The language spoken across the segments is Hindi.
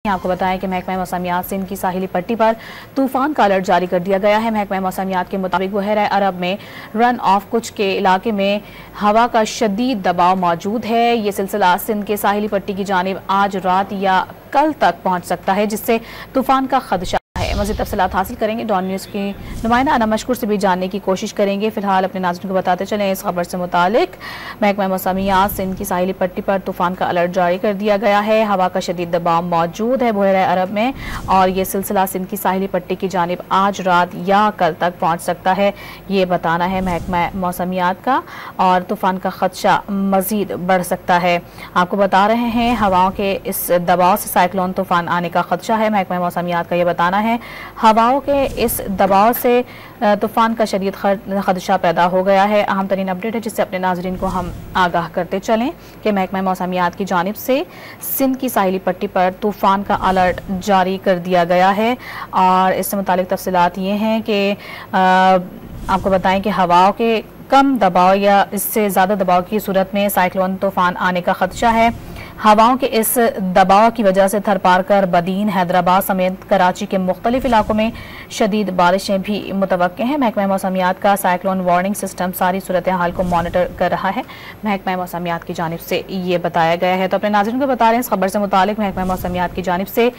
आपको बताएं कि महकमा मौसमियात सिंध की साहिली पट्टी पर तूफान का अलर्ट जारी कर दिया गया है। महकमा मौसमियात के मुताबिक बहरा अरब में रन ऑफ कुछ के इलाके में हवा का शदीद दबाव मौजूद है। ये सिलसिला सिंध के साहिली पट्टी की जानिब आज रात या कल तक पहुंच सकता है, जिससे तूफान का खदशा है। मज़ीद तफसीलात हासिल करेंगे। डॉन न्यूज़ की नुमाइंदा अना मशकूर से भी जानने की कोशिश करेंगे। फिलहाल अपने नाज़रीन को बताते चलें, इस खबर से मुतालिक महकमा मौसमियात सिंध की साहिली पट्टी पर तूफान का अलर्ट जारी कर दिया गया है। हवा का शदीद दबाव मौजूद है बहरा अरब में और ये सिलसिला सिंध की साहिली पट्टी की जानिब आज रात या कल तक पहुँच सकता है, ये बताना है महकमा मौसमियात का। और तूफान का खदशा मज़ीद बढ़ सकता है। आपको बता रहे हैं हवाओं के इस दबाव से साइक्लोन तूफान आने का खदशा है। महकमा मौसमियात का ये बताना है हवाओं के इस दबाव से तूफान का शदीद खदशा पैदा हो गया है। अहम तरीन अपडेट है जिससे अपने नाजरीन को हम आगाह करते चलें कि महकमा मौसमियात की जानिब से सिंध की साहिली पट्टी पर तूफान का अलर्ट जारी कर दिया गया है। और इससे मुतालिक तफसीलात ये हैं कि आपको बताएं कि हवाओं के कम दबाव या इससे ज़्यादा दबाव की सूरत में साइक्लोन तूफान आने का खदशा है। हवाओं के इस दबाव की वजह से थरपारकर, बदीन, हैदराबाद समेत कराची के मुख्तलिफ इलाकों में शदीद बारिशें भी मुतवक्के हैं। महकमा मौसमियात का साइक्लोन वार्निंग सिस्टम सारी सूरत हाल को मॉनिटर कर रहा है, महकमा मौसमियात की जानिब से ये बताया गया है। तो अपने नाज़रीन को बता रहे हैं, इस खबर से मुतालिक महकमा मौसमियात की जानिब से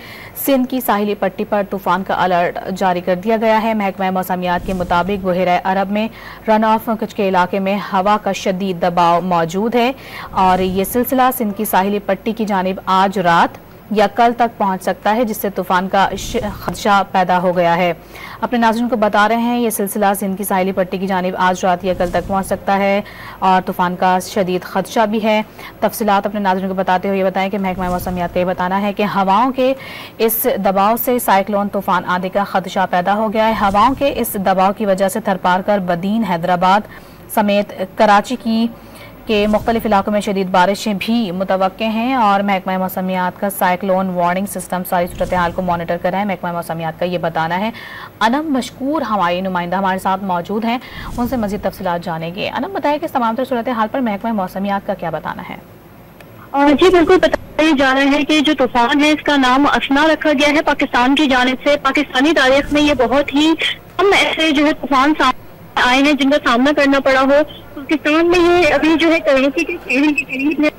सिंध की साहिली पट्टी पर तूफान का अलर्ट जारी कर दिया गया है। महकमा मौसमियात के मुताबिक बहरा अरब में रन ऑफ कुछ के इलाके में हवा का शदीद दबाव मौजूद है और ये सिलसिला सिंध की साहिली पट्टी की जानिब आज रात या कल तक पहुंच सकता है, जिससे तूफान का खदशा पैदा हो गया है। अपने नाज़रीन को बता रहे हैं ये सिलसिला सिंध की साहिली पट्टी की जानिब आज रात या कल तक पहुंच सकता है और तूफान का शदीद खदशा भी है। तफसीलात अपने नाज़रीन को बताते हुए ये बताएं कि महकमा मौसमियात का ये बताना है कि हवाओं के इस दबाव से साइक्लोन तूफान आने का खदशा पैदा हो गया है। हवाओं के इस दबाव की वजह से थरपारकर, बदीन, हैदराबाद समेत कराची के मुख्तलिफ इलाकों में शदीद बारिशें भी मुतवक्के हैं और महकमा मौसमियात का साइक्लोन वार्निंग सिस्टम सारी सूरत हाल को मॉनिटर कर रहा है। महकमा मौसमियात का ये बताना है। अनम मशकूर हमारी नुमाइंदा हमारे साथ मौजूद हैं, उनसे मजीद तफसीलात जानेंगे। अनम बताया कि तमाम तर सूरत हाल पर महकमा मौसमियात का क्या बताना है? जी बिल्कुल, बताया जा रहा है कि जो तूफान है इसका नाम असना रखा गया है पाकिस्तान की जानिब से। पाकिस्तानी तारीख में ये बहुत ही कम ऐसे जो है तूफान आए हैं जिनका सामना करना पड़ा हो। पाकिस्तान में ये अभी जो है कराची के शहर के करीब है।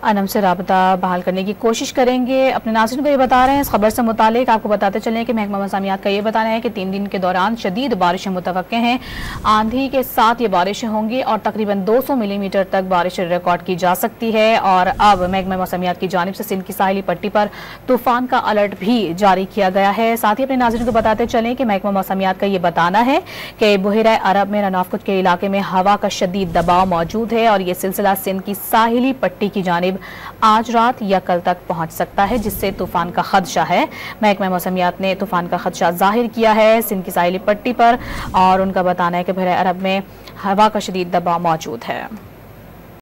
अनम से राबता बहाल करने की कोशिश करेंगे। अपने नाज़रीन को ये बता रहे हैं, इस खबर से मुतालिक आपको बताते चलें कि महकमा मौसमियात का ये बताना है कि 3 दिन के दौरान शदीद बारिशें मुतवक्के हैं। आंधी के साथ ये बारिशें होंगी और तकरीबन 200 मिलीमीटर तक बारिश रिकॉर्ड की जा सकती है। और अब महकमा मौसमियात की जानिब से सिंध की साहिली पट्टी पर तूफान का अलर्ट भी जारी किया गया है। साथ ही अपने नाज़रीन को बताते चलें कि महकमा मौसमियात का ये बताना है कि बहरा अरब में रन ऑफ कुछ के इलाके में हवा का शदीद दबाव मौजूद है और ये सिलसिला सिंध की साहिली पट्टी की जानिब आज रात या कल तक पहुंच सकता है, जिससे तूफान का खदशा है। महकमा मौसमियात ने तूफान का खदशा जाहिर किया है सिंध की साहिली पट्टी पर और उनका बताना है कि बहरा अरब में हवा का शदीद दबाव मौजूद है।